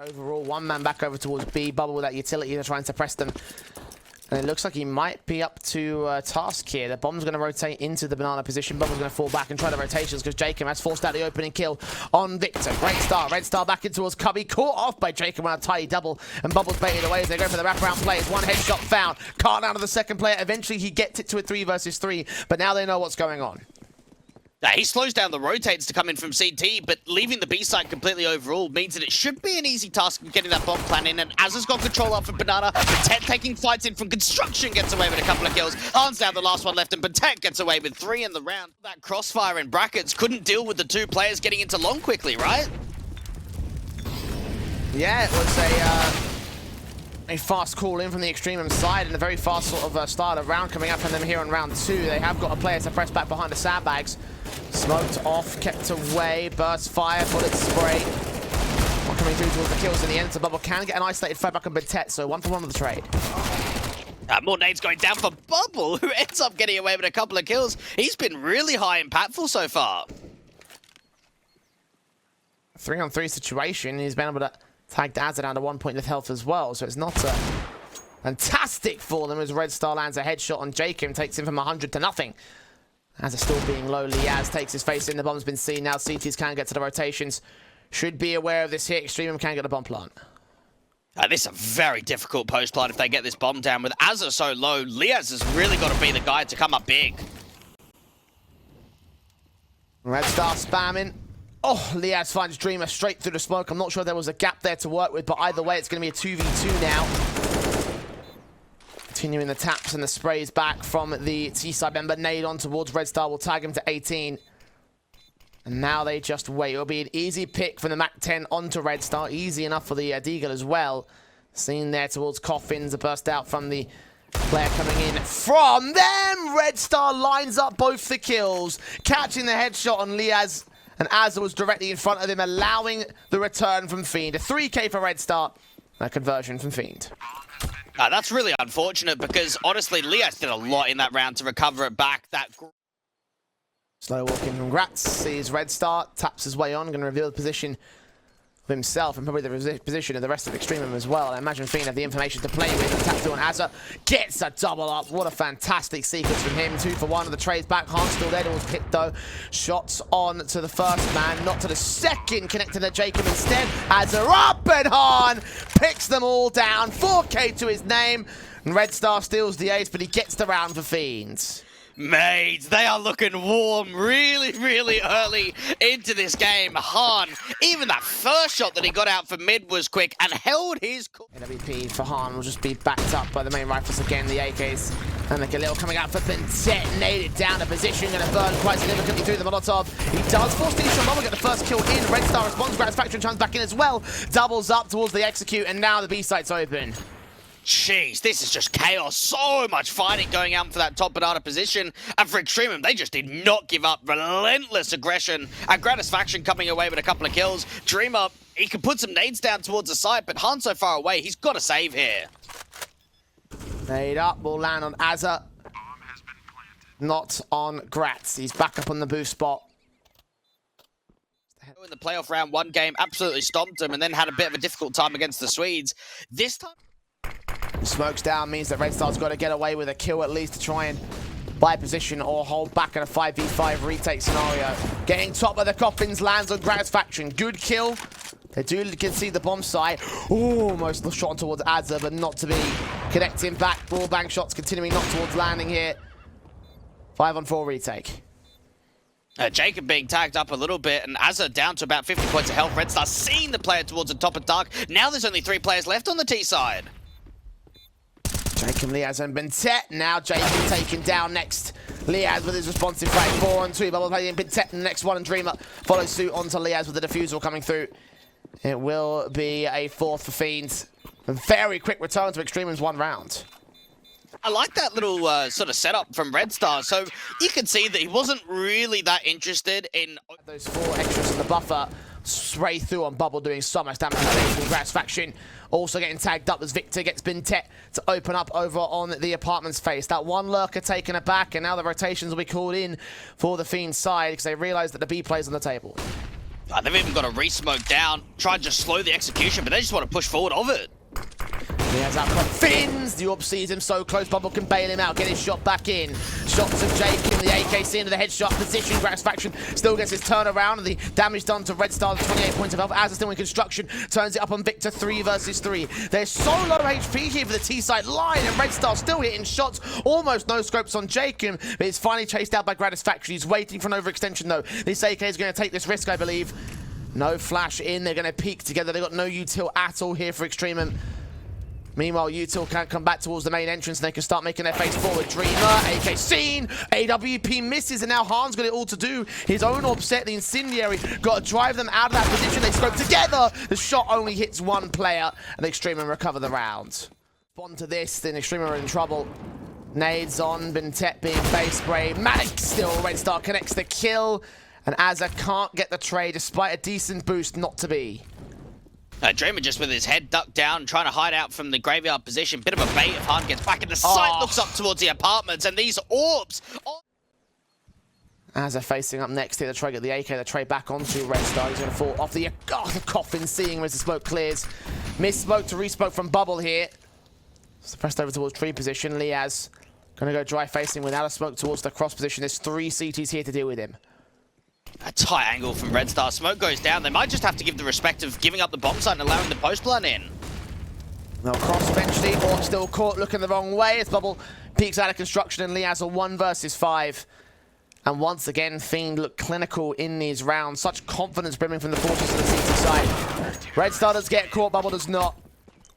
Overall, one man back over towards B. Bubble with that utility to try and suppress them. And it looks like he might be up to task here. The bomb's going to rotate into the banana position. Bubble's going to fall back and try the rotations because jkaem has forced out the opening kill on Victor. Great start. REDSTAR back in towards Cubby. Caught off by jkaem on a tidy double. And Bubble's baited away as they go for the wraparound plays. One headshot found. Caught out of the second player. Eventually he gets it to a 3 versus 3. But now they know what's going on. He slows down the rotates to come in from CT, but leaving the B side completely overall means that it should be an easy task of getting that bomb plan in, and as has got control up for Banana, BnTeT taking fights in from construction gets away with a couple of kills. Hands down the last one left, and BnTeT gets away with 3 in the round. That crossfire in brackets couldn't deal with the 2 players getting into long quickly, right? Yeah, it was a fast call in from the EXTREMUM side and a very fast sort of start of round coming up from them here on round 2. They have got a player to press back behind the sandbags. Smoked off, kept away, burst fire, bullet spray. Not coming through towards the kills in the end, so Bubble can get an isolated fight back on BnTeT, so 1 for 1 with the trade. More nades going down for Bubble, who ends up getting away with a couple of kills. He's been really high impactful so far. 3-on-3 situation, he's been able to tag Azza down to 1 point of health as well, so it's not fantastic for them as REDSTAR lands a headshot on jkaem, takes him from 100 to nothing. Azza still being low, Liazz takes his face in, the bomb's been seen, now CTs can get to the rotations. Should be aware of this here, EXTREMUM can get a bomb plant. This is a very difficult post plant if they get this bomb down. With Azza so low, Liazz has really got to be the guy to come up big. REDSTAR spamming. Oh, Liazz finds Dreamer straight through the smoke. I'm not sure there was a gap there to work with, but either way, it's going to be a 2v2 now. Continuing the taps and the sprays back from the T-side member. Nade on towards REDSTAR. Will tag him to 18. And now they just wait. It'll be an easy pick from the MAC-10 onto REDSTAR. Easy enough for the deagle as well. Seen there towards Coffins. A burst out from the player coming in from them. REDSTAR lines up both the kills. Catching the headshot on Liazz. And Azza was directly in front of him, allowing the return from Fiend. A 3K for REDSTAR. A conversion from Fiend. That's really unfortunate because, honestly, Liazz did a lot in that round to recover it back. Slow walking from Grats. Sees REDSTAR. Taps his way on. Going to reveal the position of himself and probably the position of the rest of EXTREMUM as well. I imagine Fiend had the information to play with. And tap through on Azza. Gets a double up. What a fantastic sequence from him. 2 for 1 of the trades back. Han's still there. It was picked though. Shots on to the first man. Not to the second. Connected to jkaem instead. Azza up and Han picks them all down. 4K to his name. And REDSTAR steals the ace, but he gets the round for Fiend. Mate, they are looking warm really, really early into this game. Han, even that first shot that he got out for mid was quick and held his... AWP for Han will just be backed up by the main rifles again, the AKs. And like a little coming out for BnTeT, nailed it down to position, going to burn quite significantly through the Molotov. He does force the shot, Bubble get the first kill in. REDSTAR responds, Gratisfaction comes back in as well. Doubles up towards the execute, and now the B site's open. Jeez, this is just chaos. So much fighting going out for that top banana position. And for EXTREMUM, they just did not give up. Relentless aggression. And Gratisfaction coming away with a couple of kills. Dreamer, he can put some nades down towards the site, but Han's so far away, he's got to save here. Nade up, will land on Azza. Not on Grats. He's back up on the boost spot. In the playoff round, 1 game absolutely stomped him and then had a bit of a difficult time against the Swedes. This time... Smokes down means that REDSTAR's got to get away with a kill at least to try and buy position or hold back in a 5v5 retake scenario. Getting top of the coffins, lands on Gratisfaction. Good kill. They do concede the bomb site. Ooh, almost shot towards Azza, but not to be. Connecting back. Broadbank shots continuing not towards landing here. 5-on-4 retake. jkaem being tagged up a little bit, and Azza down to about 50 points of health. REDSTAR seeing the player towards the top of Dark. Now there's only 3 players left on the T side. jkaem, Liazz, and BnTeT. Now jkaem taken down next. Liazz with his responsive fight. 4-on-2. Bubble playing BnTeT in the next one, and Dreamer follows suit onto Liazz with the defusal coming through. It will be a 4th for Fiend. A very quick return to EXTREMUM's 1 round. I like that little sort of setup from REDSTAR. So you can see that he wasn't really that interested in... Those 4 extras in the buffer spray through on Bubble, doing so much damage to the Gratisfaction. Also getting tagged up as Victor gets BnTeT to open up over on the apartment's face. That 1 lurker taken aback, and now the rotations will be called in for the Fiend side because they realise that the B play's on the table. They've even got a re-smoke down, try and just slow the execution, but they just want to push forward of it. He has that front. Fins! The orb sees him so close, Bubble can bail him out, get his shot back in. Shots of jkaem, the AKC into the headshot position. Gratisfaction still gets his turnaround, and the damage done to REDSTAR, 28 points of health. As is still in construction, turns it up on Victor, 3 versus 3. They're so low HP here for the T-side line, and REDSTAR still hitting shots. Almost no scopes on jkaem, but it's finally chased out by Gratisfaction. He's waiting for an overextension though. This AK is going to take this risk, I believe. No flash in, they're going to peek together. They've got no util at all here for EXTREMUM. Meanwhile, util can't come back towards the main entrance, and they can start making their face forward. Dreamer, AK Scene, AWP misses, and now Han's got it all to do. His own orb set, the Incendiary, got to drive them out of that position. They scope together. The shot only hits one player, and EXTREMUM recover the round. On to this, then EXTREMUM are in trouble. Nades on, BnTeT being face spray. Magisk still, REDSTAR connects the kill, and Azza can't get the trade despite a decent boost not to be. Dreamer just with his head ducked down, trying to hide out from the graveyard position. Bit of a bait if Han gets back into sight, looks up towards the apartments, and these orbs. As they're facing up next here, they try to get the AK, they trade back onto REDSTAR. He's going to fall off the coffin, seeing as the smoke clears. Miss smoke to re-smoke from Bubble here. So pressed over towards tree position. Liazz going to go dry facing without a smoke towards the cross position. There's 3 CTs here to deal with him. A tight angle from REDSTAR. Smoke goes down. They might just have to give the respect of giving up the bomb site and allowing the post blunt in. They'll cross eventually. Orb still caught looking the wrong way as Bubble peeks out of construction, and Liazz are 1 versus 5. And once again, Fiend look clinical in these rounds. Such confidence brimming from the forces of the CT side. REDSTAR does get caught, Bubble does not.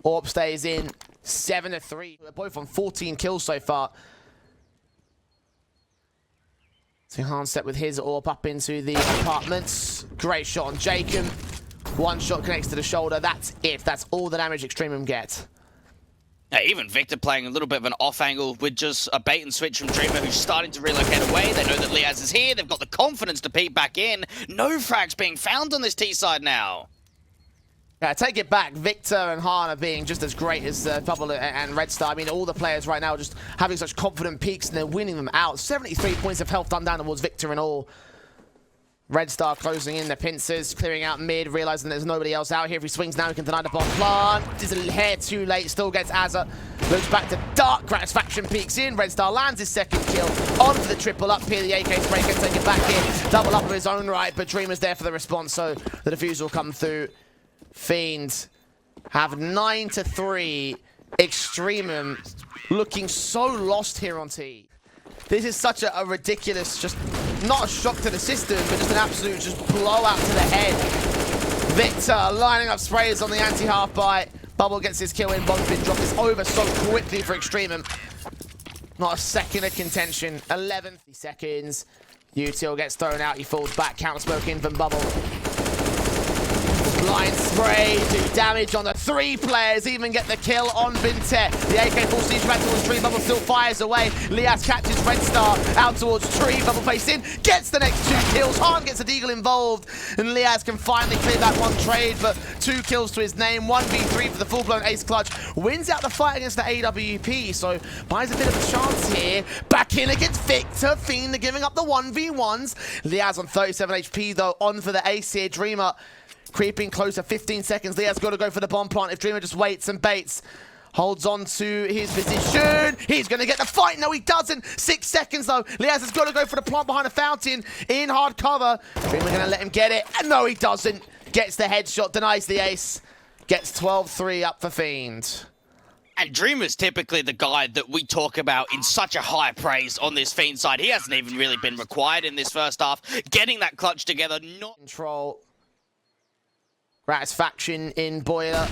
Orb stays in 7-3. They're both on 14 kills so far. So Han set with his orb up into the apartments. Great shot on jkaem. 1 shot connects to the shoulder. That's it. That's all the damage EXTREMUM get. Now, even Victor playing a little bit of an off angle with just a bait and switch from Dreamer, who's starting to relocate away. They know that Liazz is here. They've got the confidence to peek back in. No frags being found on this T side now. Yeah, take it back. Victor and Han are being just as great as Bubble and REDSTAR. I mean, all the players right now are just having such confident peaks, and they're winning them out. 73 points of health done down towards Victor and all. REDSTAR closing in the pincers, clearing out mid, realizing there's nobody else out here. If he swings now, he can deny the bomb plant. Is a hair too late, still gets Azza. Looks back to Dark, Gratisfaction peeks in. REDSTAR lands his 2nd kill. On for the triple up here, the AK spray can take it back in. Double up of his own right, but Dreamer's there for the response, so the defuse will come through. Fiend have 9-3. EXTREMUM looking so lost here on T. This is such a ridiculous, just not a shock to the system, but just an absolute just blowout to the head. Victor lining up sprays on the anti-half bite. Bubble gets his kill in. Bomb's been dropped. It's over so quickly for EXTREMUM. Not a second of contention. 11 seconds. Util gets thrown out. He falls back. Counter smoke in from Bubble. Blind spray, do damage on the 3 players, even get the kill on BnTeT. The AK full siege back towards tree, Bubble still fires away. Liazz catches REDSTAR out towards tree, Bubble face in, gets the next 2 kills. Han gets a deagle involved, and Liazz can finally clear that 1 trade, but 2 kills to his name. 1v3 for the full-blown ace clutch. Wins out the fight against the AWP, so buys a bit of a chance here. Back in against Victor. Fiend are giving up the 1v1s. Liazz on 37 HP though, on for the ace here. Dreamer creeping closer, 15 seconds. Liazz got to go for the bomb plant. If Dreamer just waits and baits, holds on to his position. He's going to get the fight. No, he doesn't. 6 seconds, though. Liazz has got to go for the plant behind the fountain in hard cover. Dreamer going to let him get it. And no, he doesn't. Gets the headshot, denies the ace. Gets 12-3 up for Fiend. And Dreamer's typically the guy that we talk about in such a high praise on this Fiend side. He hasn't even really been required in this first half. Getting that clutch together, not... Control. Gratisfaction in Boiler.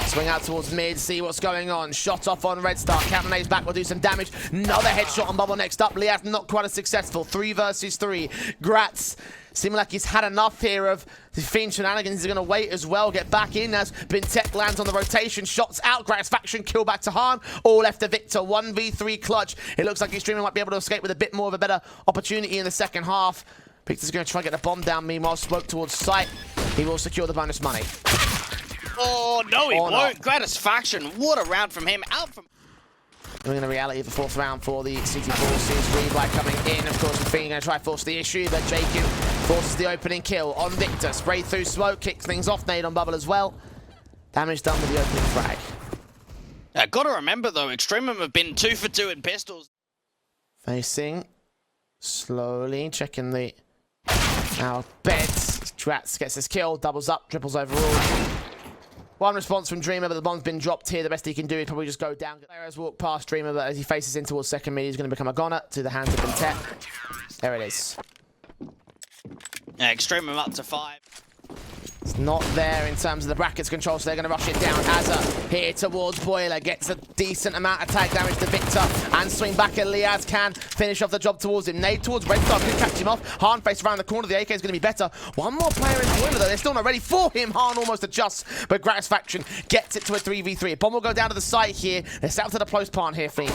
Swing out towards mid, see what's going on. Shot off on REDSTAR. Captain back will do some damage. Another headshot on Bubble next up. Liazz not quite as successful. 3 versus 3. Grats seeming like he's had enough here of the Fiend shenanigans. He's going to wait as well. Get back in as BnTeT lands on the rotation. Shots out. Gratisfaction kill back to Han. All left to Victor. 1v3 clutch. It looks like EXTREMUM might be able to escape with a bit more of a better opportunity in the second half. Victor's going to try and get the bomb down. Meanwhile, smoke towards sight. He will secure the bonus money. Oh, no, he won't. Gratisfaction. What a round from him. Out from... Moving the reality of the 4th round for the CT forces. Rebuy coming in. Of course, the Fiend going to try to force the issue, but jkaem Forces the opening kill on Victor. Spray through smoke, kicks things off. Nade on Bubble as well. Damage done with the opening frag. Gotta remember though, EXTREMUM have been 2 for 2 in pistols. Facing. Slowly checking the... Now beds. Twistzz gets his kill. Doubles up. Triples overall. One response from Dreamer, but the bomb's been dropped here. The best he can do is probably just go down. Player has walked past Dreamer, but as he faces in towards second mid, he's going to become a goner to the hands of BnTeT. There it is. EXTREMUM up to 5. It's not there in terms of the brackets control, so they're going to rush it down. Azza here towards Boiler, gets a decent amount of tag damage to Victor, and swing back at Liazz can finish off the job towards him. Nade towards REDSTAR, could catch him off. Hahn face around the corner, the AK is going to be better. One more player in Boiler though, they're still not ready for him. Hahn almost adjusts, but Gratisfaction gets it to a 3v3. A bomb will go down to the site here. They're set up to the close part here, Fiend.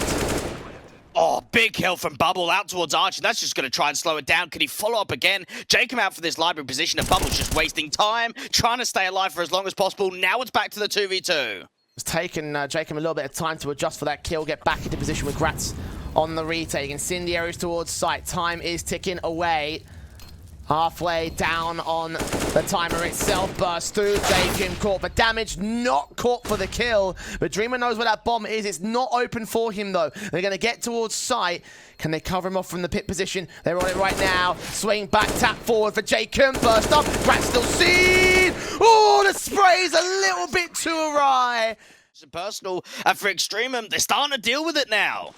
Oh, big kill from Bubble out towards Archie. That's just going to try and slow it down. Can he follow up again? jkaem out for this library position, and Bubble's just wasting time, trying to stay alive for as long as possible. Now it's back to the 2v2. It's taken jkaem a little bit of time to adjust for that kill, get back into position with Grats on the retake. Incendiaries towards site. Time is ticking away. Halfway down on the timer itself. Burst through. jkaem caught for damage. Not caught for the kill. But Dreamer knows where that bomb is. It's not open for him, though. They're going to get towards site. Can they cover him off from the pit position? They're on it right now. Swing back, tap forward for jkaem. Burst up. Gratz still seen. Oh, the spray's a little bit too awry. It's personal. And for EXTREMUM, they're starting to deal with it now.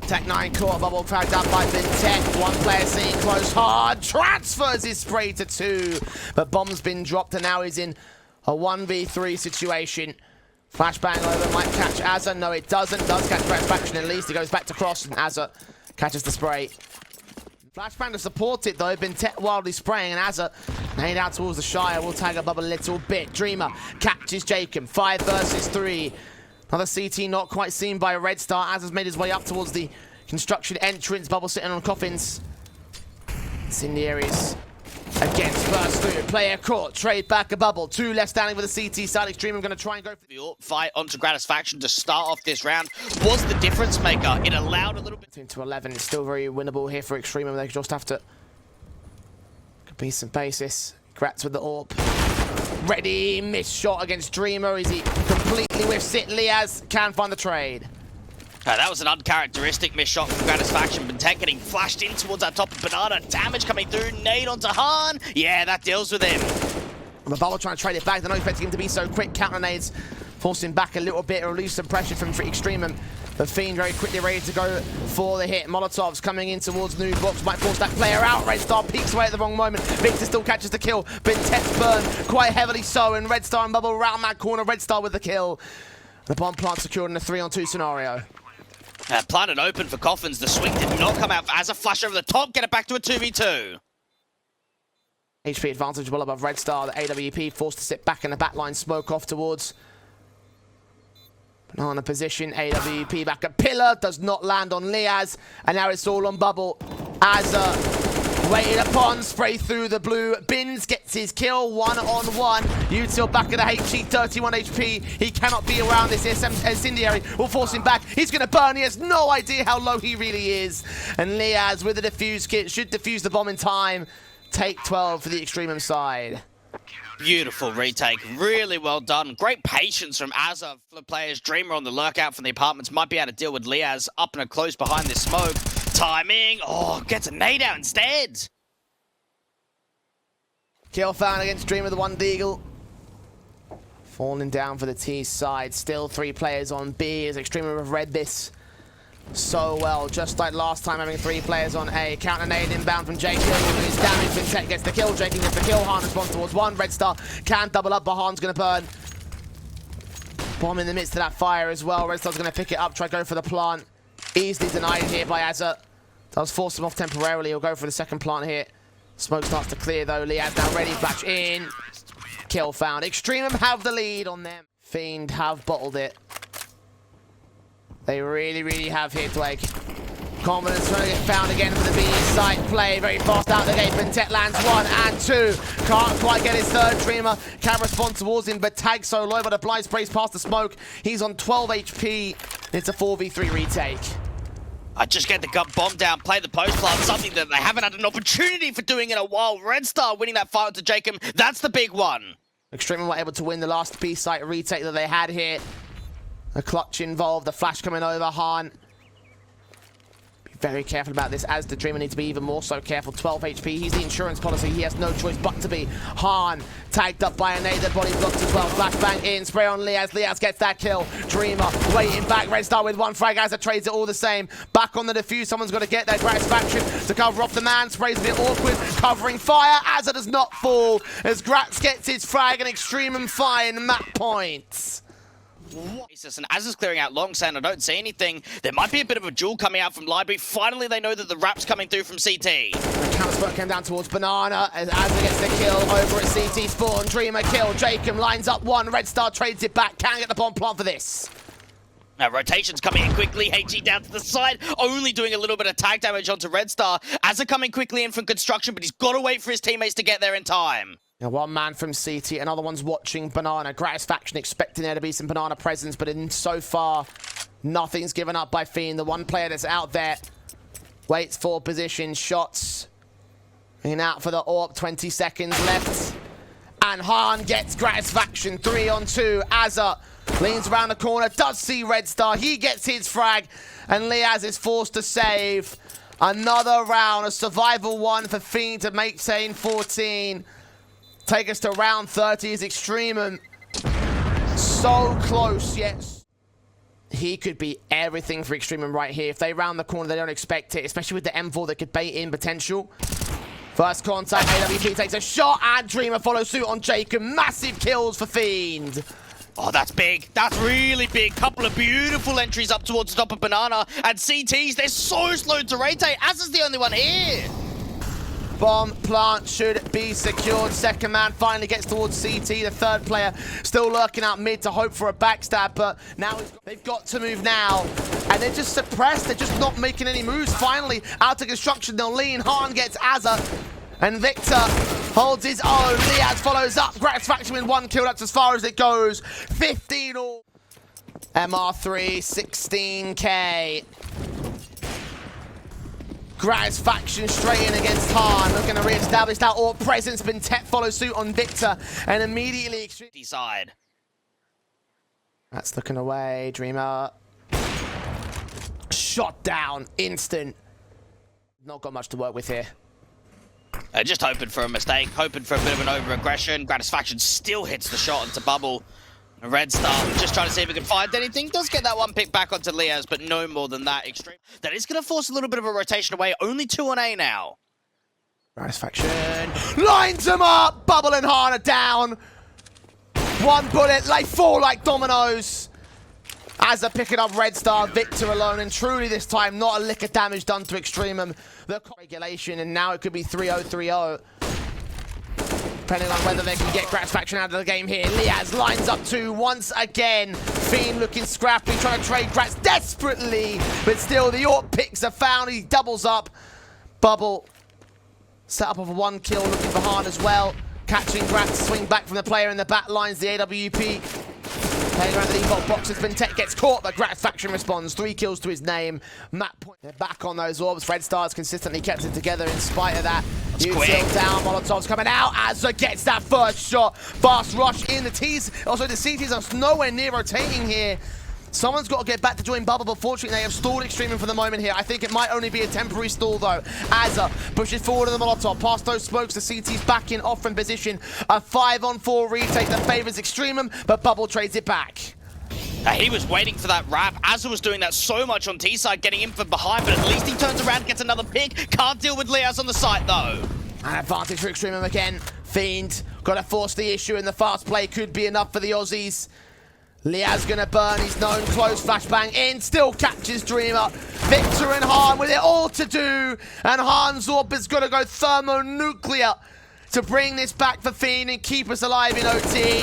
Tech 9 caught, bubble cracked up by BnTeT. One player sitting close hard, transfers his spray to 2. But bomb's been dropped and now he's in a 1v3 situation. Flashbang over, might catch Azza. No, it doesn't. Does catch Gratisfaction at least. He goes back to cross and Azza catches the spray. Flashbang to support it though. BnTeT wildly spraying and Azza made out towards the Shire. Will tag a bubble a little bit. Dreamer catches jkaem. 5 versus 3. Another CT not quite seen by REDSTAR. Azza's made his way up towards the construction entrance. Bubble sitting on coffins. Incendiaries again. Burst through. Player caught. Trade back a bubble. 2 left standing for the CT side. EXTREMUM going to try and go for the AWP fight onto Gratisfaction to start off this round was the difference maker. It allowed a little bit. Into 11. It's still very winnable here for EXTREMUM. They just have to be some basis. Gratz with the AWP. Ready, missed shot against Dreamer. Is he completely whiffs it? Liazz can find the trade. That was an uncharacteristic missed shot from Gratisfaction. BnTeT getting flashed in towards that top of Banana. Damage coming through. Nade onto Hahn. Yeah, that deals with him. And the Bubble trying to trade it back. They're not expecting him to be so quick. Counter nades forcing back a little bit, relieve some pressure from EXTREMUM. The Fiend very quickly ready to go for the hit. Molotovs coming in towards new box. Might force that player out. REDSTAR peeks away at the wrong moment. Victor still catches the kill. BnTeT burned quite heavily so. And REDSTAR and Bubble around that corner. REDSTAR with the kill. The bomb plant secured in a 3-on-2 scenario. Planted open for coffins. The swing did not come out as a flash over the top. Get it back to a 2v2. HP advantage well above REDSTAR. The AWP forced to sit back in the backline. Smoke off towards Banana position. AWP back at pillar. Does not land on Liazz. And now it's all on Bubble. Azza waited upon. Spray through the blue. Bins gets his kill. 1-on-1. Util back at the HE. 31 HP. He cannot be around this. Incendiary will force him back. He's going to burn. He has no idea how low he really is. And Liazz with the defuse kit should defuse the bomb in time. Take 12 for the EXTREMUM side. Beautiful retake. Really well done. Great patience from Azza for players. Dreamer on the lurkout from the apartments. Might be able to deal with Liazz up and close behind this smoke. Timing. Oh, gets a nade out instead. Kill found against Dreamer, the 1 deagle. Falling down for the T side. Still 3 players on B as EXTREMUM have read this so well, just like last time, having 3 players on A. Counter nade inbound from jkaem. His damage. BnTeT gets the kill. jkaem gets the kill. Hahn responds towards 1. REDSTAR can double up, but Hahn's going to burn. Bomb in the midst of that fire as well. REDSTAR's going to pick it up, try to go for the plant. Easily denied here by Azza. Does force him off temporarily. He'll go for the second plant here. Smoke starts to clear though. Liazz now ready. Flash in. Kill found. EXTREMUM have the lead on them. Fiend have bottled it. They really, really have here, Twig. Confidence trying to get found again for the B site play. Very fast out the gate. BnTeT lands 1 and 2. Can't quite get his third. Dreamer can respond towards him, but tag so low, but a blind sprays past the smoke. He's on 12 HP. It's a 4v3 retake. Just get the gut bomb down, play the post plant, something that they haven't had an opportunity for doing in a while. REDSTAR winning that fight to jkaem, that's the big one. EXTREMUM were able to win the last B-site retake that they had here. A clutch involved, the flash coming over, Han. Be very careful about this, as the Dreamer needs to be even more so careful. 12 HP, he's the insurance policy, he has no choice but to be. Han tagged up by a nade, the body blocked as well. Flashbang in, spray on Liazz, Liazz gets that kill. Dreamer waiting back, REDSTAR with one frag, as it trades it all the same. Back on the defuse, someone's got to get their Gratisfaction to cover off the man. Sprays a bit awkward, covering fire, as it does not fall. As Grats gets his frag and EXTREMUM fine map points. And as is clearing out long sand, I don't see anything. There might be a bit of a duel coming out from library. Finally, they know that the rap's coming through from CT. The counter spurt came down towards Banana as Azza gets the kill over at CT spawn. Dreamer kill, jkaem lines up one. REDSTAR trades it back. Can get the bomb plant for this. Now, rotation's coming in quickly. HG down to the side, only doing a little bit of tag damage onto REDSTAR. Azza coming quickly in from construction, but he's got to wait for his teammates to get there in time. Now, one man from CT, another one's watching Banana. Gratisfaction expecting there to be some Banana presence, but so far, nothing's given up by Fiend. The one player that's out there waits for position, shots. In out for the AWP, 20 seconds left. And Han gets Gratisfaction, 3 on 2. Azza leans around the corner, does see REDSTAR. He gets his frag, and Liazz is forced to save. Another round, a survival one for Fiend to make Sane 14. Take us to round 30 is EXTREMUM. So close, yes. He could be everything for EXTREMUM right here. If they round the corner, they don't expect it, especially with the M4 that could bait in potential. First contact, AWP takes a shot, and Dreamer follows suit on jkaem. Massive kills for Fiend. Oh, that's big. That's really big. Couple of beautiful entries up towards the top of Banana. And CTs, they're so slow to rotate. Azza's the only one here. Bomb plant should be secured. Second man finally gets towards CT. The third player still lurking out mid to hope for a backstab, but now they've got to move now. And they're just suppressed. They're just not making any moves. Finally, out of construction, they'll lean. Han gets Azza. And Victor holds his own. Liazz follows up. Gratisfaction with 1 kill. That's as far as it goes. 15 all. MR3, 16K. Gratisfaction straight in against Han. Looking to re-establish that AWP presence. BnTeT follows suit on Victor. And immediately... Side. That's looking away. Dreamer. Shot down. Instant. Not got much to work with here. Just hoping for a mistake. Hoping for a bit of an over-aggression. Gratisfaction still hits the shot into Bubble. REDSTAR just trying to see if he can find anything. Does get that one pick back onto Liazz, but no more than that. Extreme. That is going to force a little bit of a rotation away. Only 2 on A now. Gratisfaction lines him up. Bubble and Han are down. 1 bullet. They fall like dominoes. As they're picking up REDSTAR, Victor alone, and truly this time not a lick of damage done to EXTREMUM. The regulation, and now it could be 3-0, 3-0. Depending on whether they can get Gratisfaction out of the game here. Liazz lines up 2 once again. Fiend looking scrappy, trying to trade Grats desperately. But still, the AWP picks are found. He doubles up. Bubble. Set up of a 1 kill, looking for Han as well. Catching Grats, swing back from the player in the back lines, the AWP. Playing around the default boxes, BnTeT gets caught, but Gratisfaction responds. 3 kills to his name. Map point. They're back on those orbs. REDSTAR's consistently kept it together in spite of that. Util down, Molotov's coming out. Azza gets that first shot. Fast rush in the T's. Also, the CTs are nowhere near rotating here. Someone's got to get back to join Bubble, but fortunately they have stalled EXTREMUM for the moment here. I think it might only be a temporary stall though. Azza pushes forward to the Molotov, past those smokes, the CT's back in off from position. A 5-on-4 retake that favors EXTREMUM, but Bubble trades it back. He was waiting for that wrap. Azza was doing that so much on T-side, getting in from behind, but at least he turns around, gets another pick. Can't deal with Liazz on the site though. An advantage for EXTREMUM again. Fiend, gotta force the issue, and the fast play could be enough for the Aussies. Liazz gonna burn, he's known close, flashbang in, still catches Dreamer. Victor and Han with it all to do, and Han's AWP has gotta go thermonuclear to bring this back for Fiend and keep us alive in OT.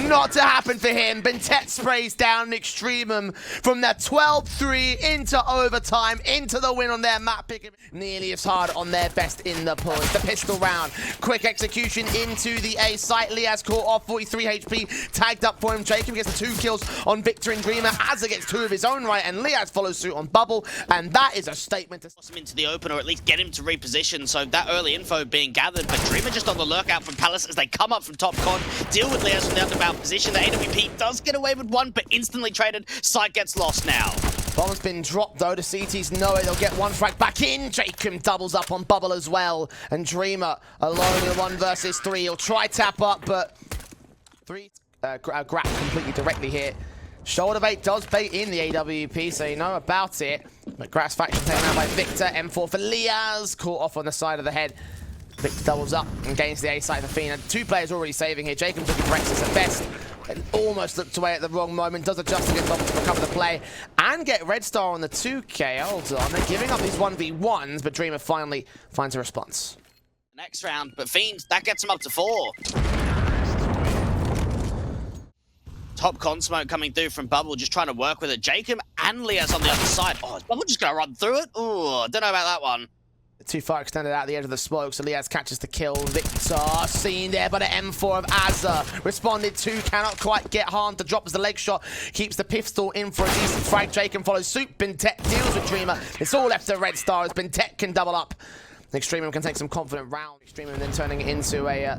Not to happen for him. BnTeT sprays down EXTREMUM from their 12-3 into overtime, into the win on their map pick. Nearly as hard on their best in the push. The pistol round. Quick execution into the A site. Liazz caught off, 43 HP. Tagged up for him. jkaem gets the 2 kills on Victor and Dreamer. Azza gets 2 of his own right, and Liazz follows suit on Bubble. And that is a statement to force him into the open, or at least get him to reposition. So that early info being gathered, but Dreamer just on the lookout from Palace as they come up from top con, deal with Liazz from the underbound position. The AWP does get away with one, but instantly traded. Sight gets lost now. Bomb's been dropped though. The CTs know it. They'll get one frag back in. jkaem doubles up on Bubble as well. And Dreamer alone in a 1 versus 3. He'll try tap up, but Grab completely directly here. Shoulder bait does bait in the AWP, so you know about it. But Gratisfaction taken out by Victor. M4 for Liazz. Caught off on the side of the head. Victor doubles up and gains the A site for Fiend. And 2 players already saving here. jkaem looking Brehze at best. And almost looked away at the wrong moment. Does adjust against Bubble to recover the play. And get REDSTAR on the 2K. Hold on. They're giving up these 1v1s, but Dreamer finally finds a response. Next round, but Fiend, that gets him up to 4. Top con smoke coming through from Bubble, just trying to work with it. jkaem and Liazz on the other side. Oh, is Bubble just going to run through it? Oh, don't know about that one. Too far extended out the edge of the smoke, so Liazz catches the kill. Victor seen there by the M4 of Azza. Responded to, cannot quite get harmed. The drop as the leg shot keeps the pistol in for a decent frag. jkaem follows suit. BnTeT deals with Dreamer. It's all left to REDSTAR as BnTeT can double up. EXTREMUM can take some confident round. EXTREMUM then turning it into a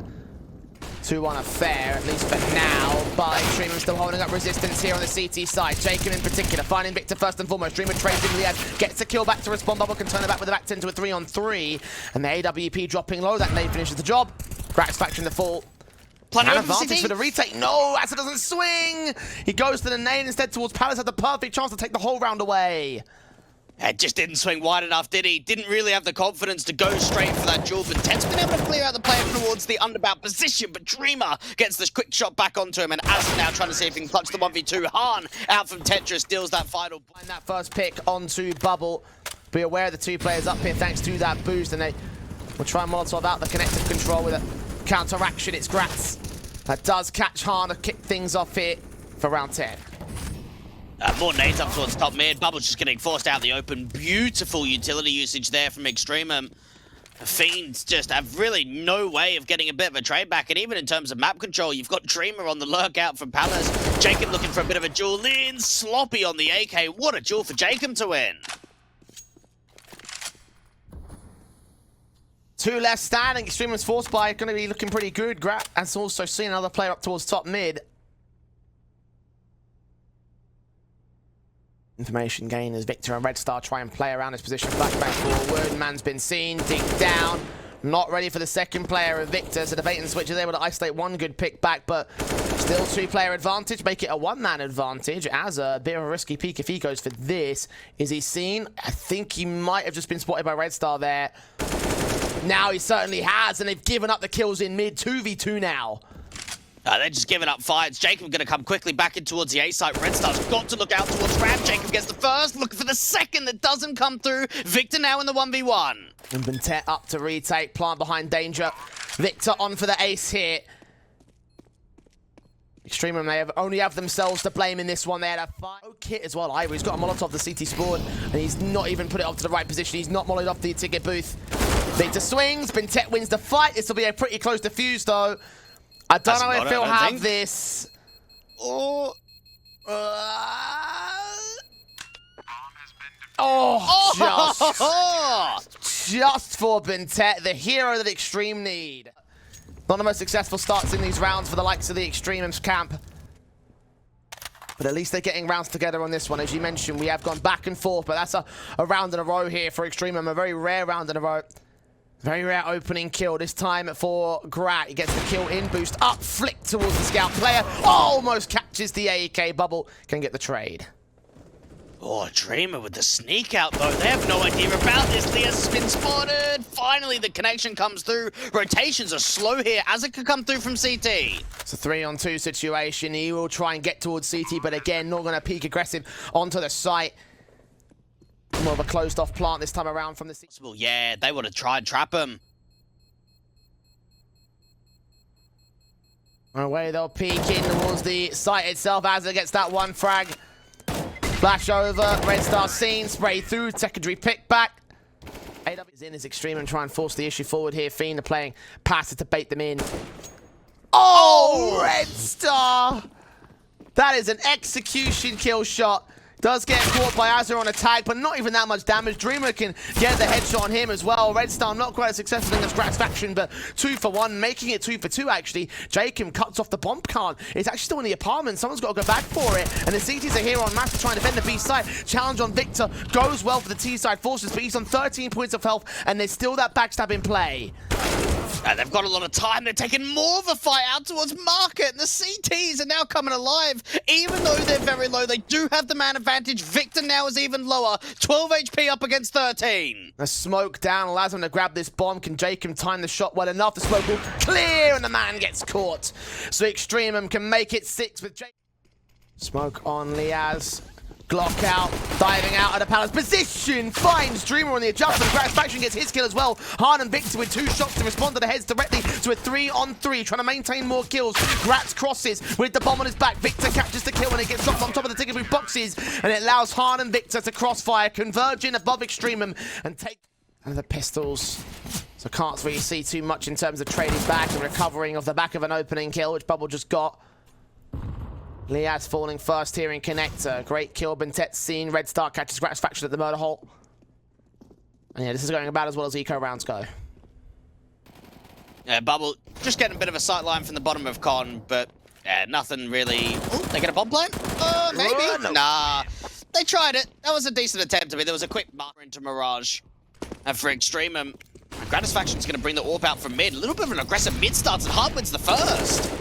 2-1 affair, at least for now. But EXTREMUM still holding up resistance here on the CT side. jkaem in particular, finding Victor first and foremost. Dreamer trades in Liazz, gets a kill back to respond. Bubble can turn it back with the back 10 to a 3-on-3. And the AWP dropping low. That nade finishes the job. Gratisfaction to fall. Plenty An of advantage for the retake. No, Azza doesn't swing. He goes to the nade instead towards Palace. Had the perfect chance to take the whole round away. It just didn't swing wide enough, did he? Didn't really have the confidence to go straight for that duel. But BnTeT's been able to clear out the player towards the underbound position, but Dreamer gets this quick shot back onto him, and Azza now trying to see if he can clutch the 1v2. Han out from Tetris deals that final. And that first pick onto Bubble. Be aware of the 2 players up here thanks to that boost, and they will try and Molotov out the connective control with a counteraction. It's Grats. That does catch Han to kick things off here for round 10. More nades up towards top mid. Bubble's just getting forced out in the open. Beautiful utility usage there from EXTREMUM. Fiends just have really no way of getting a bit of a trade back. And even in terms of map control, you've got Dreamer on the lurkout from Palace. jkaem looking for a bit of a duel in. Sloppy on the AK. What a duel for jkaem to win. 2 left standing. EXTREMUM's force buy going to be looking pretty good. Grat has also seen another player up towards top mid. Information gain as Victor and REDSTAR try and play around his position. Flashback forward. Man's been seen. Dig down. Not ready for the second player of Victor. So the bait and switch is able to isolate one good pick back, but still 2-player advantage. Make it a 1-man advantage. As a bit of a risky peek if he goes for this. Is he seen? I think he might have just been spotted by REDSTAR there. Now he certainly has, and they've given up the kills in mid. 2v2 now. They're just giving up fights. jkaem going to come quickly back in towards the A site. REDSTAR's got to look out towards Ram. jkaem gets the first, looking for the second that doesn't come through. Victor now in the 1v1. And BnTeT up to retake. Plant behind danger. Victor on for the ace here. EXTREMUM, they only have themselves to blame in this one. They had a kit as well. He's got a Molotov the CT spawn, and he's not even put it up to the right position. He's not mollied off the ticket booth. Victor swings. BnTeT wins the fight. This will be a pretty close defuse, though. I don't know if he'll have this. Oh, just for BnTeT, the hero that Extreme need. Not the most successful starts in these rounds for the likes of the EXTREMUM's camp. But at least they're getting rounds together on this one. As you mentioned, we have gone back and forth, but that's a round in a row here for EXTREMUM, a very rare round in a row. Very rare opening kill, this time for Grat. He gets the kill in, boost up, flick towards the scout player. Almost catches the AEK. Bubble can get the trade. Oh, Dreamer with the sneak out, though. They have no idea about this. Liazz has been spotted. Finally, the connection comes through. Rotations are slow here as it could come through from CT. It's a 3-on-2 situation. He will try and get towards CT, but again, not going to peek aggressive onto the site. More of a closed-off plant this time around from the... Well, yeah, they would have tried trap him. Away they'll peek in towards the site itself as it gets that one frag. Flash over, REDSTAR Scene, spray through, secondary pick back. AW is in his extreme and try and force the issue forward here. Fiend are playing passes to bait them in. Oh, REDSTAR! That is an execution kill shot. Does get caught by Azza on a tag, but not even that much damage. Dreamer can get the headshot on him as well. REDSTAR not quite as successful against Gratisfaction, but 2 for 1, making it 2 for 2 actually. jkaem cuts off the bomb card. It's actually still in the apartment. Someone's got to go back for it. And the CTs are here on mass to try and defend the B side. Challenge on Victor goes well for the T side forces, but he's on 13 points of health, and there's still that backstab in play. They've got a lot of time. They're taking more of a fight out towards market. And the CTs are now coming alive. Even though they're very low, they do have the man advantage. Victor now is even lower. 12 HP up against 13. A smoke down allows him to grab this bomb. Can jkaem time the shot well enough? The smoke will clear and the man gets caught. So EXTREMUM can make it 6 with jkaem. Smoke on Liazz. Glock out, diving out at a palace position, finds Dreamer on the adjustment. Gratisfaction gets his kill as well. Hahn and Victor with 2 shots to respond to the heads directly to a 3-on-3, trying to maintain more kills. Grats crosses with the bomb on his back. Victor captures the kill when it gets dropped on top of the ticket through boxes, and it allows Hahn and Victor to crossfire, converging above EXTREMUM and take the pistols. So can't really see too much in terms of trading back and recovering off the back of an opening kill, which Bubble just got. Liazz falling first here in connector. Great kill, BnTeT Scene. REDSTAR catches Gratisfaction at the murder hole. And yeah, this is going about as well as eco rounds go. Yeah, Bubble just getting a bit of a sight line from the bottom of Con, but yeah, nothing really. Ooh, they get a bomb plant? Maybe? No. Nah. They tried it. That was a decent attempt. I mean, there was a quick marker into Mirage. And for EXTREMUM, Gratisfaction's going to bring the AWP out from mid. A little bit of an aggressive mid starts and Hard wins the first.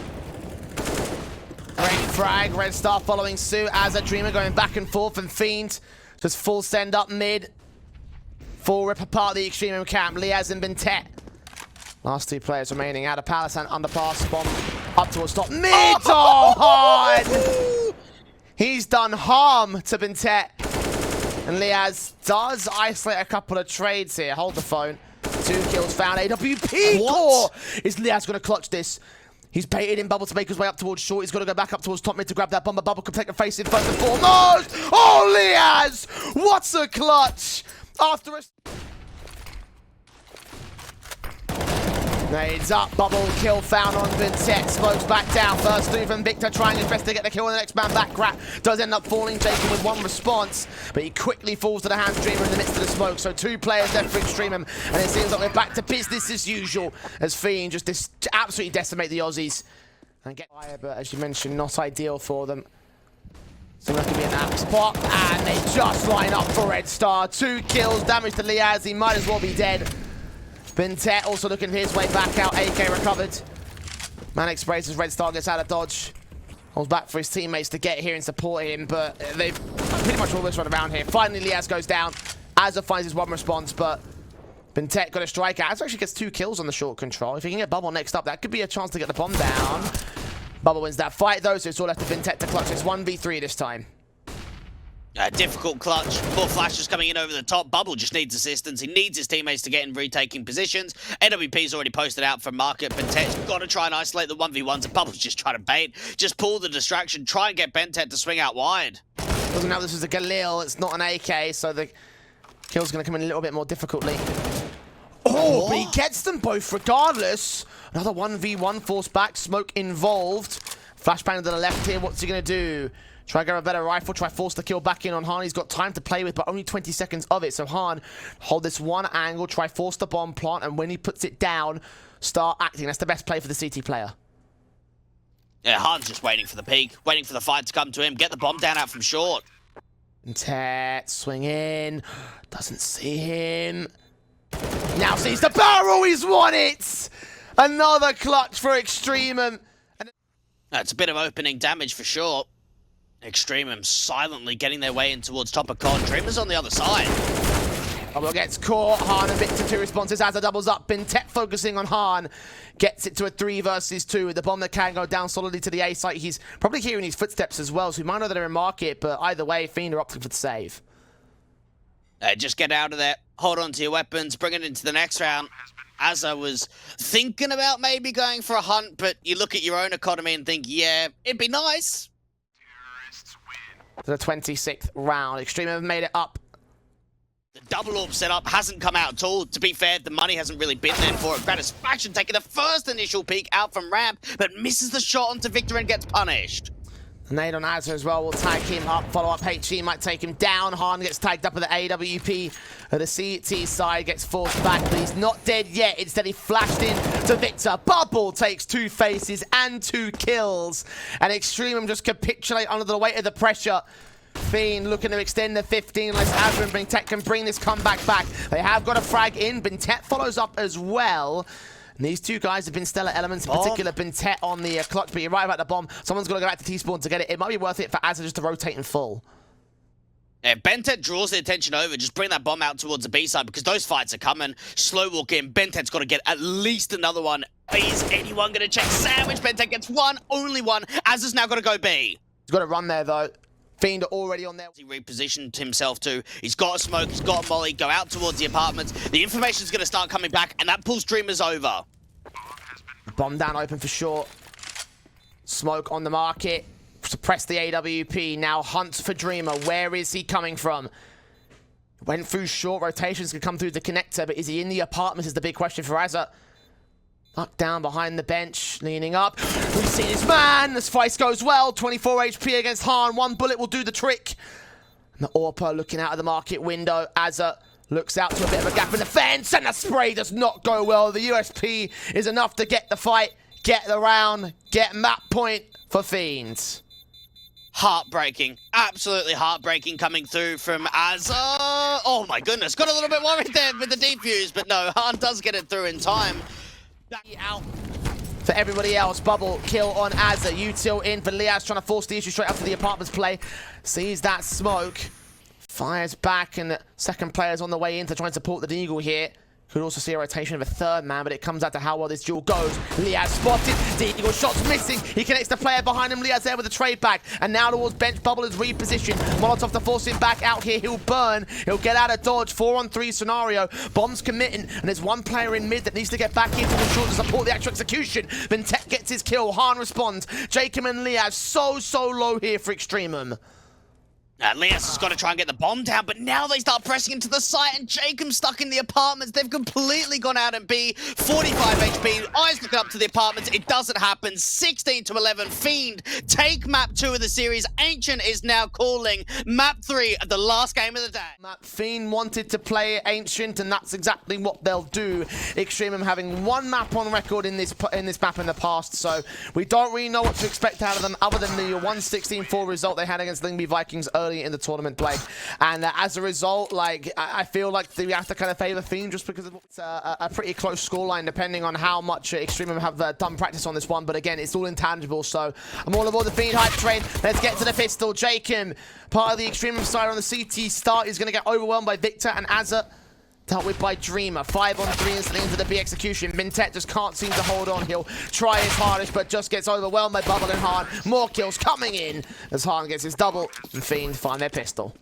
Great frag, REDSTAR following suit as a Dreamer going back and forth, and Fiend just full send up mid. Full rip apart the EXTREMUM camp. Liazz and BnTeT. Last 2 players remaining out of Palace and underpass. Bomb up towards top. Mid! Oh, hard! He's done harm to BnTeT. And Liazz does isolate a couple of trades here. Hold the phone. 2 kills found. AWP core! Is Liazz going to clutch this? He's baited in Bubble to make his way up towards short. He's got to go back up towards top mid to grab that bomber. Bubble can take a face in first and foremost. Oh, Liazz! What's a clutch? After a... Nades up, Bubble kill found on BnTeT. Smokes back down. First move from Victor trying his best to get the kill on the next man back. Grat does end up falling, jkaem with 1 response, but he quickly falls to the hands of Dreamer in the midst of the smoke. So 2 players left for EXTREMUM, and it seems like we're back to business as usual as Fiend just absolutely decimate the Aussies and get fire, but as you mentioned, not ideal for them. So that could be an app spot, and they just line up for REDSTAR. 2 kills, damage to Liazz. He might as well be dead. BnTeT also looking for his way back out. AK recovered. Manic sprays as REDSTAR gets out of dodge. Holds back for his teammates to get here and support him, but they've pretty much always run around here. Finally, Liazz goes down. Azza finds his 1 response, but BnTeT got a strike out. Azza actually gets 2 kills on the short control. If he can get Bubble next up, that could be a chance to get the bomb down. Bubble wins that fight, though, so it's all left to BnTeT to clutch. It's 1v3 this time. Difficult clutch. 4 flashes coming in over the top. Bubble just needs assistance. He needs his teammates to get in retaking positions. AWP's already posted out from market. BnTeT's got to try and isolate the 1v1s, and Bubble's just trying to bait. Just pull the distraction. Try and get BnTeT to swing out wide. Doesn't know this was a Galil. It's not an AK, so the kill's going to come in a little bit more difficultly. Oh, but he gets them both regardless. Another 1v1 forced back. Smoke involved. Flashbang to the left here. What's he going to do? Try to grab a better rifle, try force the kill back in on Hahn. He's got time to play with, but only 20 seconds of it. So Hahn, hold this 1 angle, try force the bomb plant, and when he puts it down, start acting. That's the best play for the CT player. Yeah, Hahn's just waiting for the peak, waiting for the fight to come to him. Get the bomb down out from short. BnTeT, swing in. Doesn't see him. Now sees the barrel, he's won it! Another clutch for EXTREMUM. That's a bit of opening damage for sure. EXTREMUM silently getting their way in towards top of Con. Dreamer's on the other side. Bubble gets caught. Hahn and Victor 2 responses as it doubles up. BnTeT focusing on Hahn. Gets it to a 3 versus 2 with the bomb that can go down solidly to the A site. He's probably hearing his footsteps as well, so we might know that they're in market, but either way, Fiend are opting for the save. Just get out of there. Hold on to your weapons. Bring it into the next round. As I was thinking about maybe going for a hunt, but you look at your own economy and think, yeah, it'd be nice. The 26th round. Extreme have made it up. The double orb setup hasn't come out at all. To be fair, the money hasn't really been there for it. Gratisfaction taking the first initial peek out from ramp, but misses the shot onto Victor and gets punished. The nade on Azza as well will tag him up. Follow up HG might take him down. Han gets tagged up with the AWP. The CT side gets forced back, but he's not dead yet. Instead, he flashed in to Victor. Bubble takes 2 faces and 2 kills. And EXTREMUM just capitulate under the weight of the pressure. Fiend looking to extend the 15 unless Azza and BnTeT can bring this comeback back. They have got a frag in. BnTeT follows up as well. And these 2 guys have been stellar elements, in particular BnTeT on the clutch, but you're right about the bomb. Someone's got to go back to T-spawn to get it. It might be worth it for Azza just to rotate in full. Yeah, BnTeT draws the attention over. Just bring that bomb out towards the B side because those fights are coming. Slow walk in. BnTeT's got to get at least another one. Is anyone going to check sandwich? BnTeT gets one, only one. Azza's now got to go B. He's got to run there, though. Fiend already on there. He repositioned himself too. He's got a smoke, he's got a molly, go out towards the apartments. The information's going to start coming back, and that pulls Dreamers over. Bomb down open for short. Smoke on the market. Suppress the AWP. Now hunts for Dreamer. Where is he coming from? Went through short. Rotations can come through the connector, but is he in the apartments is the big question for Azza. Duck down behind the bench, leaning up. We see his man. This fight goes well. 24 HP against Han. 1 bullet will do the trick. And the AWP looking out of the market window. Azza looks out to a bit of a gap in the fence, and the spray does not go well. The USP is enough to get the fight, get the round, get map point for Fiend. Heartbreaking. Absolutely heartbreaking coming through from Azza. Oh my goodness. Got a little bit worried there with the defuse, but no, Han does get it through in time. Out for everybody else. Bubble kill on Azza. Util in for Liazz, trying to force the issue straight up to the apartments play. Sees that smoke. Fires back, and the second player's on the way in to try and support the deagle here. Could also see a rotation of a third man, but it comes out to how well this duel goes. Liazz spotted. Deagle shot's missing. He connects the player behind him. Liazz there with a trade back. And now towards bench. Bubble is repositioned. Molotov to force him back out here. He'll burn. He'll get out of dodge. 4-on-3 scenario. Bomb's committing. And there's one player in mid that needs to get back into the short to support the actual execution. BnTeT gets his kill. Han responds. jkaem and Liazz so low here for EXTREMUM. Liazz has got to try and get the bomb down, but now they start pressing into the site, and jkaem's stuck in the apartments. They've completely gone out and B. 45 HP. Eyes looking up to the apartments. It doesn't happen. 16-11. Fiend take map 2 of the series. Ancient is now calling map 3 of the last game of the day. Fiend wanted to play Ancient, and that's exactly what they'll do. EXTREMUM having 1 map on record in this map in the past, so we don't really know what to expect out of them other than the 116-4 result they had against Lyngby Vikings early in the tournament play. And as a result, like, I feel like we have to kind of favor Fiend just because it's a pretty close scoreline depending on how much EXTREMUM have done practice on this one. But again, it's all intangible, so I'm all aboard the Fiend hype train. Let's get to the pistol. jkaem, part of the EXTREMUM side on the CT start, is going to get overwhelmed by Victor and Azza. Dealt with by Dreamer. 5-on-3 instantly into the B execution. BnTeT just can't seem to hold on. He'll try his hardest, but just gets overwhelmed by Bubble and Han. More kills coming in as Han gets his double, and Fiend find their pistol.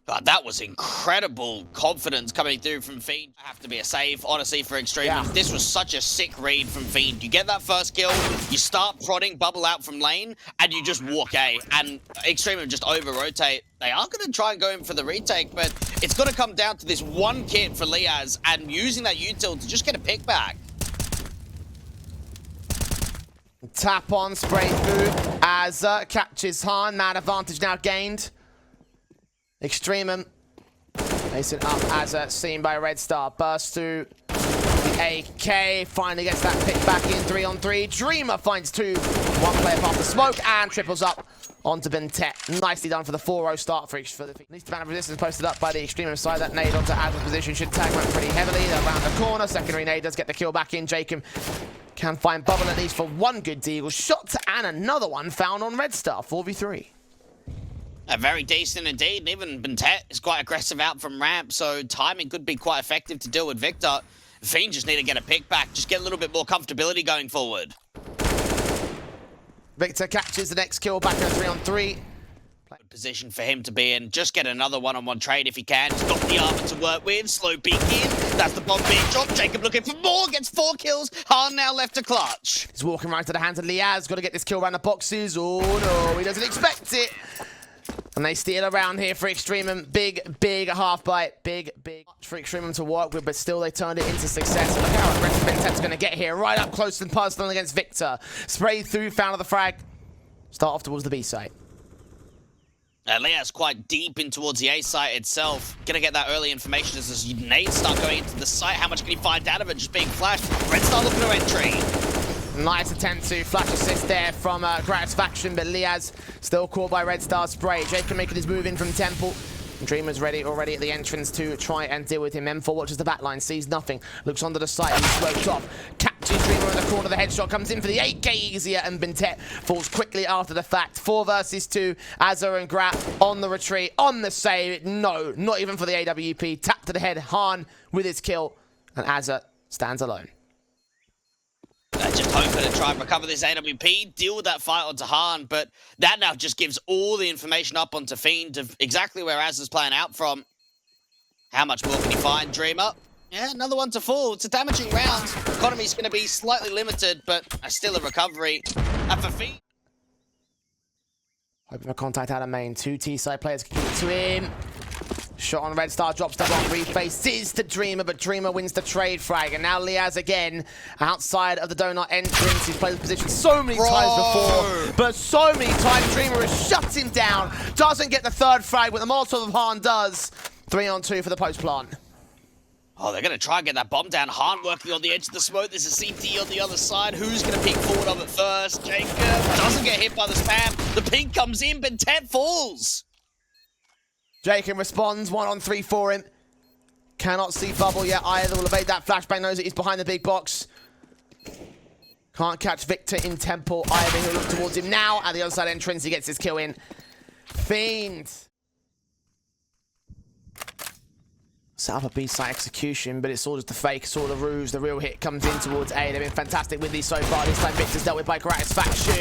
God, that was incredible confidence coming through from Fiend. Have to be a save, honestly, for EXTREMUM. Yeah. This was such a sick read from Fiend. You get that first kill, you start prodding Bubble out from lane, and you just walk A. And EXTREMUM just over-rotate. They are going to try and go in for the retake, but it's going to come down to this one kit for Liazz and using that util to just get a pick back. Tap on, spray through. Azza catches Han. Man advantage now gained. EXTREMUM facing up Azza, seen by REDSTAR. Burst through the AK. Finally gets that pick back in 3-on-3. Dreamer finds 2. 1 player past the smoke and triples up onto BnTeT. Nicely done for the 4-0 start for the least amount of resistance posted up by the EXTREMUM side. That nade onto Azza's position should tag him pretty heavily. They're around the corner. Secondary nade does get the kill back in. jkaem can find Bubble at least for 1 good deagle shot, and another one found on REDSTAR. 4v3. Very decent indeed, and even BnTeT is quite aggressive out from ramp, so timing could be quite effective to deal with Victor. Fiend just need to get a pick back, just get a little bit more comfortability going forward. Victor catches the next kill back in a 3-on-3. Good position for him to be in. Just get another one-on-one trade if he can. He's got the armor to work with. Slow peek in. That's the bomb being dropped. jkaem looking for more, gets 4 kills. Han now left to clutch. He's walking right to the hands of Liazz. Got to get this kill around the boxes. Oh no, he doesn't expect it. And they steal around here for EXTREMUM. Big half bite. Big for EXTREMUM to work with, but still they turned it into success. Look how aggressive BnTeT's going to get here. Right up close and personal against Victor. Spray through, found the frag. Start off towards the B site. Liazz quite deep in towards the A site itself. Gonna get that early information as his nades start going into the site. How much can he find out of it just being flashed? REDSTAR looking to entry. Nice attempt to flash assist there from Gratisfaction, but Liazz still caught by REDSTAR spray. jkaem making his move in from Temple. Dreamer's ready already at the entrance to try and deal with him. M4 watches the backline, sees nothing, looks onto the site, he's smoked off. Catches Dreamer in the corner, the headshot comes in for the 8k easier, and BnTeT falls quickly after the fact. 4 versus 2, Azza and Grat on the retreat, on the save. No, not even for the AWP. Tap to the head, Han with his kill, and Azza stands alone. Just hoping to try and recover this AWP, deal with that fight onto Han, but that now just gives all the information up onto Fiend of exactly where Azza's playing out from. How much more can he find, Dreamer? Yeah, another one to fall. It's a damaging round. Economy's going to be slightly limited, but still a recovery. And for Fiend... Hoping for contact out of main. 2 T-side players can get to him. Shot on REDSTAR, drops the bomb, refaces to Dreamer, but Dreamer wins the trade frag. And now Liazz again, outside of the donut entrance. He's played this position so many times before, but so many times Dreamer has shut him down. Doesn't get the 3rd frag, but the Molotov of Han does. 3-on-2 for the post plant. Oh, they're going to try and get that bomb down. Han working on the edge of the smoke. There's a CT on the other side. Who's going to peek forward of it first? jkaem doesn't get hit by the spam. The pink comes in, but BnTeT falls. jkaem responds, 1-on-3 for him. Cannot see Bubble yet either. Will evade that flashbang, knows that he's behind the big box. Can't catch Victor in Temple either. He'll look towards him now. At the other side entrance, he gets his kill in. Fiend. Set up a B-side execution, but it's all just a fake, it's all a ruse. The real hit comes in towards A. They've been fantastic with these so far. This time Victor's dealt with by Gratisfaction.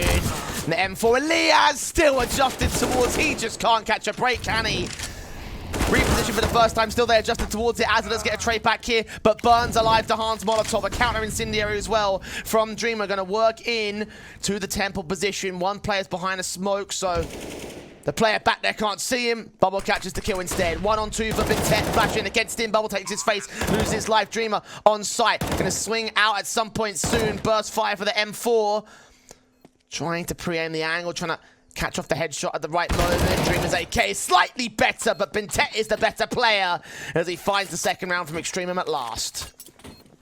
And the M4 and Liazz still adjusted towards. He just can't catch a break, can he? Reposition for the first time, still there, adjusted towards it. Azza does get a trade back here, but burns alive to Han's Molotov. A counter incendiary as well from Dreamer. Going to work in to the Temple position. 1 player's behind a smoke, so the player back there can't see him. Bubble catches the kill instead. 1-on-2 for BnTeT. Flashing against him. Bubble takes his face, loses his life. Dreamer on site. Going to swing out at some point soon. Burst fire for the M4. Trying to pre-aim the angle, trying to catch off the headshot at the right moment. Dreamer's AK is slightly better, but BnTeT is the better player as he finds the 2nd round from EXTREMUM at last.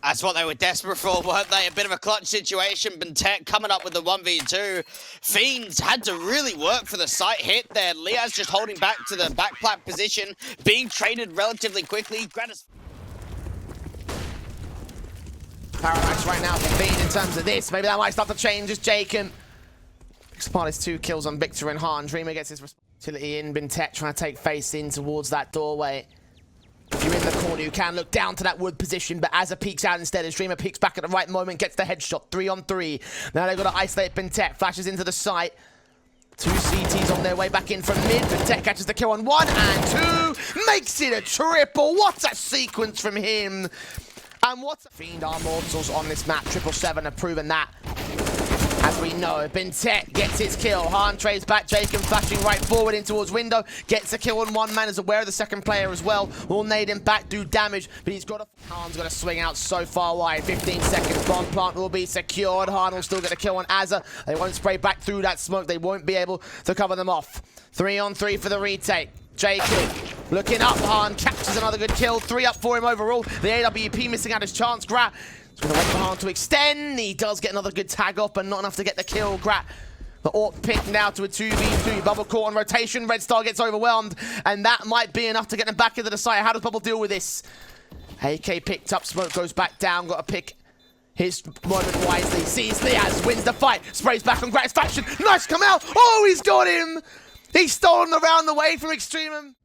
That's what they were desperate for, weren't they? A bit of a clutch situation. BnTeT coming up with the 1v2. Fiends had to really work for the site hit there. Liazz just holding back to the backplat position, being traded relatively quickly. Parallax right now for Fiend in terms of this. Maybe that might start to change as jkaem picks apart his 2 kills on Victor and Han. Dreamer gets his responsibility in. BnTeT trying to take face in towards that doorway. If you're in the corner, you can look down to that wood position, but Azza peeks out instead as Dreamer peeks back at the right moment, gets the headshot. 3-on-3. Now they've got to isolate BnTeT. Flashes into the site. 2 CTs on their way back in from mid. BnTeT catches the kill on 1 and 2. Makes it a triple. What a sequence from him. And what a Fiend are mortals on this map. 777 have proven that. As we know, BnTeT gets his kill. Han trades back, jkaem flashing right forward in towards window. Gets a kill on 1 man, is aware of the 2nd player as well. Will nade him back, do damage, but he's got a... Han's got to swing out so far wide. 15 seconds, bomb plant will be secured. Han will still get a kill on Azza. They won't spray back through that smoke. They won't be able to cover them off. 3-on-3 for the retake. jkaem looking up. Han catches another good kill. 3 up for him overall. The AWP missing out his chance. Grat going to wait for Han to extend. He does get another good tag off, but not enough to get the kill. Grat, the AWP pick now to a 2v2. Bubble caught on rotation. REDSTAR gets overwhelmed, and that might be enough to get them back into the site. How does Bubble deal with this? AK picked up. Smoke goes back down. Got to pick his moment wisely. Sees Liazz, wins the fight. Sprays back on Gratisfaction. Nice come out. Oh, he's got him. He's stolen around the way from EXTREMUM.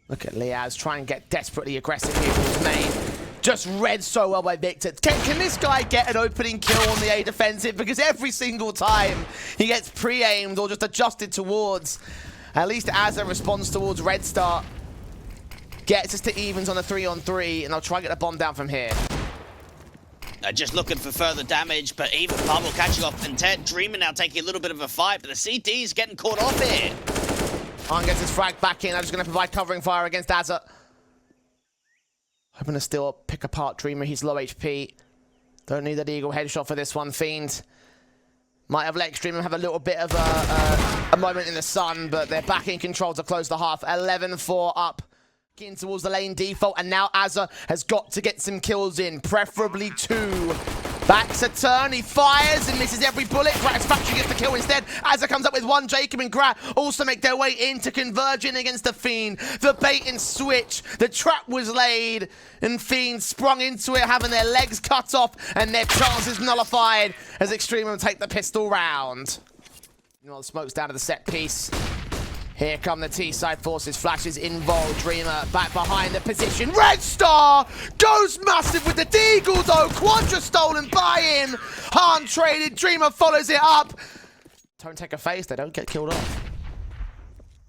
Look at Liazz try and get desperately aggressive here with his main. Just read so well by Victor. Can this guy get an opening kill on the A defensive? Because every single time he gets pre-aimed or just adjusted towards. At least Azza responds towards REDSTAR. Gets us to evens on a 3-on-3, and they'll try and get the bomb down from here. Just looking for further damage, but even Bubble catching off BnTeT. Dreamer now taking a little bit of a fight, but the CT is getting caught off here. Arn gets his frag back in. I'm just going to provide covering fire against Azza. Hoping to still pick apart Dreamer. He's low HP. Don't need that eagle headshot for this one. Fiend might have let EXTREMUM have a little bit of a moment in the sun, but they're back in control to close the half. 11-4 up. In towards the lane default, and now Azza has got to get some kills in, preferably 2. Backs a turn, he fires and misses every bullet. Gratisfaction gets the kill instead. Azza comes up with 1. jkaem and Grat also make their way into converging against the Fiend. The bait and switch, the trap was laid, and Fiend sprung into it, having their legs cut off and their chances nullified as EXTREMUM take the pistol round. You know, the smoke's down to the set piece. Here come the T-side forces, flashes involved, Dreamer back behind the position. REDSTAR goes massive with the deagle though, Quadra stolen by him. Han traded, Dreamer follows it up. Don't take a face, they don't get killed off.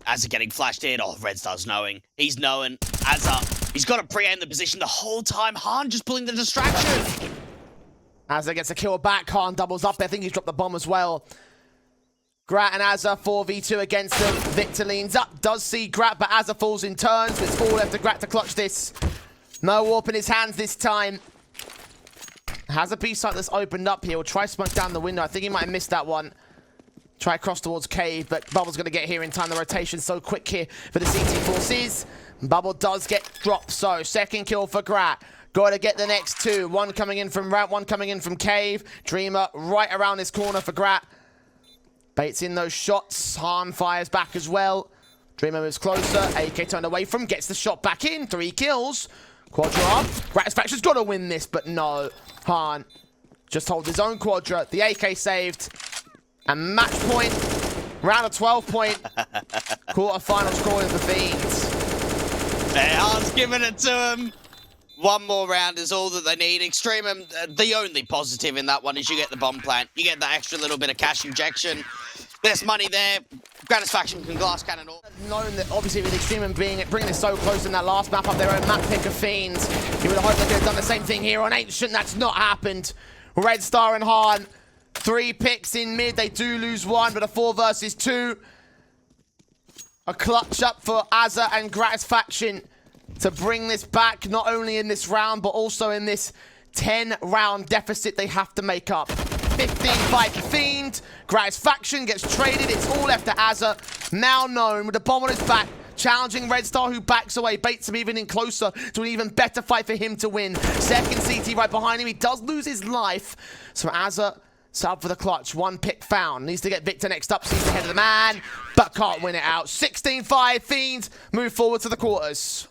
Azza getting flashed in, oh, REDSTAR's knowing. He's knowing, Azza, he's got to pre-aim the position the whole time. Han just pulling the distraction. Azza gets a kill back, Han doubles up, I think he's dropped the bomb as well. Grat and Azza 4v2 against them. Victor leans up, does see Grat, but Azza falls in turns. It's all left to Grat to clutch this. No warp in his hands this time. Has a B-site that's opened up here. We'll try smoke down the window. I think he might have missed that one. Try cross towards Cave, but Bubble's going to get here in time. The rotation so quick here for the CT forces. Bubble does get dropped, so second kill for Grat. Got to get the next 2. 1 coming in from Rat, 1 coming in from Cave. Dreamer right around this corner for Grat. Baits in those shots. Han fires back as well. Dreamer moves closer. AK turned away from. Gets the shot back in. 3 kills. Quadra up. Gratisfaction's got to win this, but no. Han just holds his own Quadra. The AK saved. And match point. Round of 12 point. Quarter-final scoring for Fiends. Han's giving it to him. 1 more round is all that they need. EXTREMUM, the only positive in that one is you get the bomb plant. You get that extra little bit of cash injection. There's money there. Gratisfaction can glass cannon all. Known that obviously with EXTREMUM bringing this so close in that last map up their own map pick of Fiends, you would have hoped they could have done the same thing here on Ancient. That's not happened. REDSTAR and Han, 3 picks in mid. They do lose 1, but a 4 versus 2. A clutch up for Azza and Gratisfaction to bring this back, not only in this round, but also in this 10-round deficit they have to make up. 15-5 Fiend. Gratisfaction gets traded. It's all left to Azza. Now known with the bomb on his back, challenging REDSTAR, who backs away, baits him even in closer to an even better fight for him to win. Second CT right behind him. He does lose his life. So Azza set up for the clutch. 1 pick found. Needs to get Victor next up. Sees the head of the man, but can't win it out. 16-5 Fiend move forward to the quarters.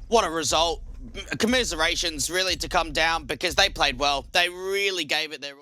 What a result. Commiserations really to come down because they played well. They really gave it their all.